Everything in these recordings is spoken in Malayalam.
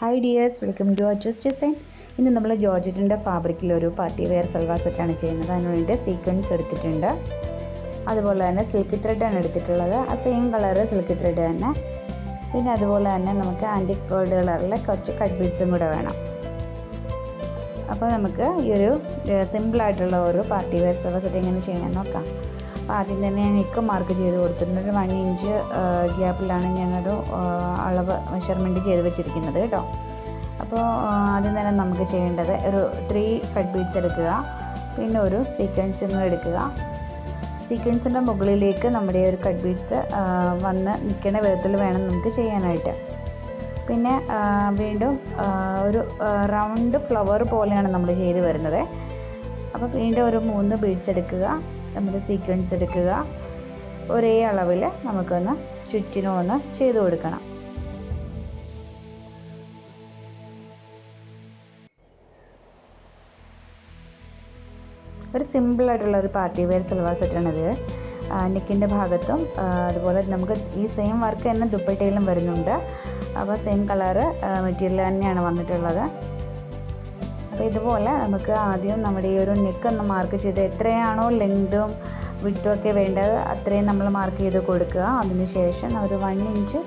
Hi dears, welcome to Achus design. ഇന്ന് നമ്മൾ ജോർജറ്റിൻ്റെ ഫാബ്രിക്കിലൊരു പാർട്ടി വെയർ സൽവാർ സെറ്റാണ് ചെയ്യുന്നത്. അതിന് വേണ്ടി സീക്വൻസ് എടുത്തിട്ടുണ്ട്. അതുപോലെ തന്നെ സിൽക്ക് ത്രെഡാണ് എടുത്തിട്ടുള്ളത്. ആ സെയിം കളറ് സിൽക്ക് ത്രെഡ് തന്നെ. പിന്നെ അതുപോലെ തന്നെ നമുക്ക് ആൻറ്റിക് ഗോൾഡ് കളറിലെ കുറച്ച് കട്ട് ബീഡ്സും കൂടെ വേണം. അപ്പോൾ നമുക്ക് ഈ ഒരു സിമ്പിളായിട്ടുള്ള ഒരു പാർട്ടി വെയർ സൽവാർ സെറ്റ് എങ്ങനെ ചെയ്യണമെന്ന് നോക്കാം. അപ്പോൾ ആദ്യം തന്നെ ഞാൻ നെക്ക് മാർക്ക് ചെയ്ത് കൊടുത്തിട്ടുണ്ട്. ഒരു 1 ഇഞ്ച് ഗ്യാപ്പിലാണ് ഞാനൊരു അളവ് മെഷർമെൻറ്റ് ചെയ്ത് വെച്ചിരിക്കുന്നത് കേട്ടോ. അപ്പോൾ ആദ്യം തന്നെ നമുക്ക് ചെയ്യേണ്ടത് ഒരു 3 കട്ട് ബീഡ്സ് എടുക്കുക. പിന്നെ ഒരു സീക്വൻസും എടുക്കുക. സീക്വൻസിൻ്റെ മുകളിലേക്ക് നമ്മുടെ ഒരു കട്ട് ബീഡ്സ് വന്ന് നിൽക്കുന്ന വിധത്തിൽ വേണം നമുക്ക് ചെയ്യാനായിട്ട്. പിന്നെ വീണ്ടും ഒരു റൗണ്ട് ഫ്ലവർ പോലെയാണ് നമ്മൾ ചെയ്ത് വരുന്നത്. അപ്പോൾ വീണ്ടും ഒരു 3 ബീഡ്സ് എടുക്കുക. നമ്മുടെ സീക്വൻസ് എടുക്കുക. ഒരേ അളവിൽ നമുക്കൊന്ന് ചുറ്റിനും ഒന്ന് ചെയ്ത് കൊടുക്കണം. ഒരു സിമ്പിളായിട്ടുള്ള ഒരു പാർട്ടി വെയർ സൽവാർ സെറ്റാണിത്. നെക്കിൻ്റെ ഭാഗത്തും അതുപോലെ നമുക്ക് ഈ സെയിം വർക്ക് തന്നെ ദുപ്പട്ടയിലും വരുന്നുണ്ട്. അപ്പോൾ സെയിം കളറ് മെറ്റീരിയൽ തന്നെയാണ് വന്നിട്ടുള്ളത്. അപ്പോൾ ഇതുപോലെ നമുക്ക് ആദ്യം നമ്മുടെ ഈ ഒരു നെക്കൊന്ന് മാർക്ക് ചെയ്ത് എത്രയാണോ ലെങ്തും വിഡ്ത്തും ഒക്കെ വേണ്ടത് അത്രയും നമ്മൾ മാർക്ക് ചെയ്ത് കൊടുക്കുക. അതിനുശേഷം ഒരു 1 ഇഞ്ച്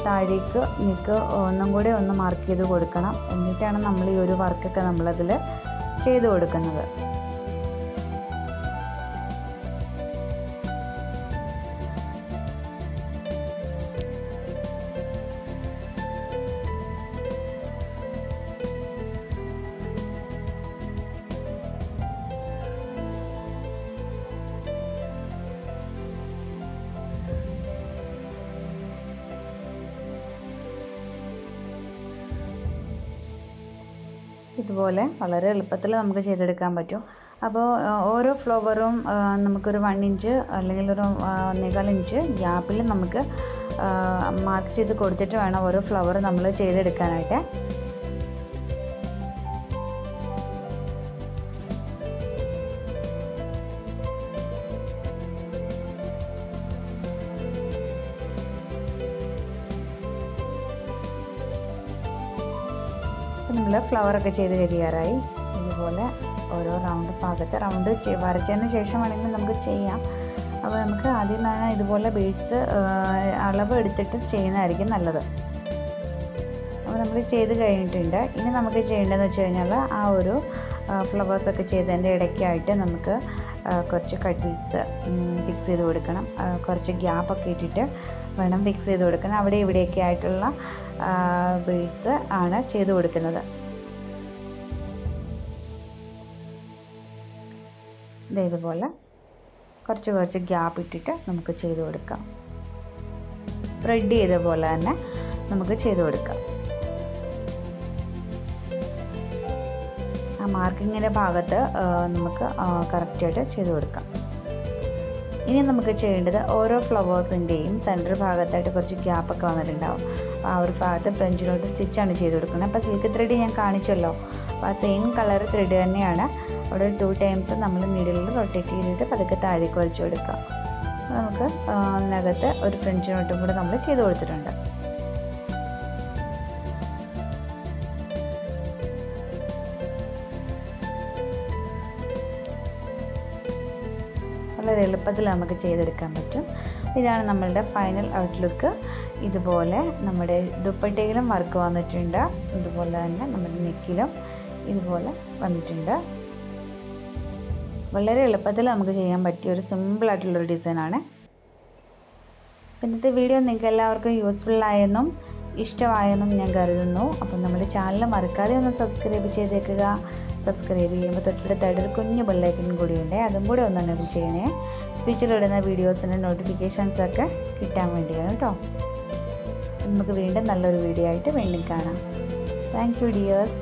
താഴേക്ക് നെക്ക് ഒന്നും കൂടി ഒന്ന് മാർക്ക് ചെയ്ത് കൊടുക്കണം. എന്നിട്ടാണ് നമ്മൾ ഈ ഒരു വർക്കൊക്കെ നമ്മളതിൽ ചെയ്ത് കൊടുക്കുന്നത്. ഇതുപോലെ വളരെ എളുപ്പത്തിൽ നമുക്ക് ചെയ്തെടുക്കാൻ പറ്റും. അപ്പോൾ ഓരോ ഫ്ലവറും നമുക്കൊരു 1 ഇഞ്ച് അല്ലെങ്കിൽ ഒരു 1.25 ഇഞ്ച് ഗ്യാപ്പിൽ നമുക്ക് മാർക്ക് ചെയ്ത് കൊടുത്തിട്ട് വേണം ഓരോ ഫ്ലവർ നമ്മൾ ചെയ്തെടുക്കാനായിട്ട്. നമ്മൾ ഫ്ലവറൊക്കെ ചെയ്ത് കഴിയാറായി. ഇതുപോലെ ഓരോ റൗണ്ട് ഭാഗത്ത് റൗണ്ട് വരച്ചതിന് ശേഷം വേണമെങ്കിൽ നമുക്ക് ചെയ്യാം. അപ്പോൾ നമുക്ക് ആദ്യം തന്നെ ഇതുപോലെ ബീഡ്സ് അളവ് എടുത്തിട്ട് ചെയ്യുന്നതായിരിക്കും നല്ലത്. അപ്പോൾ നമ്മൾ ചെയ്ത് കഴിഞ്ഞിട്ടുണ്ട്. ഇനി നമുക്ക് ചെയ്യേണ്ടതെന്ന് വെച്ച് കഴിഞ്ഞാൽ ആ ഒരു ഫ്ലവേഴ്സൊക്കെ ചെയ്തതിൻ്റെ ഇടയ്ക്കായിട്ട് നമുക്ക് കുറച്ച് കട്ട് ബീഡ്സ് ഫിക്സ് ചെയ്ത് കൊടുക്കണം. കുറച്ച് ഗ്യാപ്പൊക്കെ ഇട്ടിട്ട് വേണം ഫിക്സ് ചെയ്ത് കൊടുക്കണം. അവിടെ ഇവിടെയൊക്കെ ആയിട്ടുള്ള ബീഡ്സ് ആണ് ചെയ്ത് കൊടുക്കുന്നത്. ഇതുപോലെ കുറച്ച് ഗ്യാപ്പ് ഇട്ടിട്ട് നമുക്ക് ചെയ്ത് കൊടുക്കാം. സ്പ്രെഡ് ചെയ്ത പോലെ തന്നെ നമുക്ക് ചെയ്ത് കൊടുക്കാം. ആ മാർക്കിങ്ങിൻ്റെ ഭാഗത്ത് നമുക്ക് കറക്റ്റായിട്ട് ചെയ്ത് കൊടുക്കാം. ഇനി നമുക്ക് ചെയ്യേണ്ടത് ഓരോ ഫ്ലവേഴ്സിൻ്റെയും സെൻറ്റർ ഭാഗത്തായിട്ട് കുറച്ച് ഗ്യാപ്പൊക്കെ വന്നിട്ടുണ്ടാവും. ആ ഒരു ഭാഗത്ത് ഫ്രഞ്ചിലോട്ട് സ്റ്റിച്ചാണ് ചെയ്ത് കൊടുക്കുന്നത്. അപ്പോൾ സിൽക്ക് ത്രെഡ് ഞാൻ കാണിച്ചല്ലോ. അപ്പോൾ ആ സെയിം കളർ ത്രെഡ് തന്നെയാണ്. അവിടെ 2 ടൈംസ് നമ്മൾ നീഡിലിൽ റൊട്ടേറ്റ് ചെയ്തിട്ട് പതുക്കെ താഴേക്ക് വലിച്ചു കൊടുക്കാം. നമുക്ക് അതിനകത്ത് ഒരു ഫ്രഞ്ച് നോട്ടും കൂടെ നമ്മൾ ചെയ്ത് കൊടുത്തിട്ടുണ്ട്. വളരെ എളുപ്പത്തിൽ നമുക്ക് ചെയ്തെടുക്കാൻ പറ്റും. ഇതാണ് നമ്മളുടെ ഫൈനൽ ഔട്ട്ലുക്ക്. ഇതുപോലെ നമ്മുടെ ദുപ്പട്ടയിലും വർക്ക് വന്നിട്ടുണ്ട്. അതുപോലെ തന്നെ നമ്മുടെ നെക്കിലും ഇതുപോലെ വന്നിട്ടുണ്ട്. വളരെ എളുപ്പത്തിൽ നമുക്ക് ചെയ്യാൻ പറ്റിയ ഒരു സിമ്പിളായിട്ടുള്ളൊരു ഡിസൈനാണ്. ഇന്നത്തെ വീഡിയോ നിങ്ങൾക്ക് എല്ലാവർക്കും യൂസ്ഫുള്ളായെന്നും ഇഷ്ടമായെന്നും ഞാൻ കരുതുന്നു. അപ്പം നമ്മുടെ ചാനൽ മറക്കാതെ ഒന്ന് സബ്സ്ക്രൈബ് ചെയ്തേക്കുക. സബ്സ്ക്രൈബ് ചെയ്യുമ്പോൾ തൊട്ടടുത്തായിട്ട് ഒരു കുഞ്ഞു ബെല്ലൈക്കൻ കൂടിയുണ്ട്. അതും കൂടി ഒന്ന് എനേബിൾ ചെയ്യണേ. ഫ്യൂച്ചറിലിടുന്ന വീഡിയോസിൻ്റെ നോട്ടിഫിക്കേഷൻസൊക്കെ കിട്ടാൻ വേണ്ടിയാണ് കേട്ടോ. നമുക്ക് വീണ്ടും നല്ലൊരു വീഡിയോ ആയിട്ട് വീണ്ടും കാണാം. Thank you dears.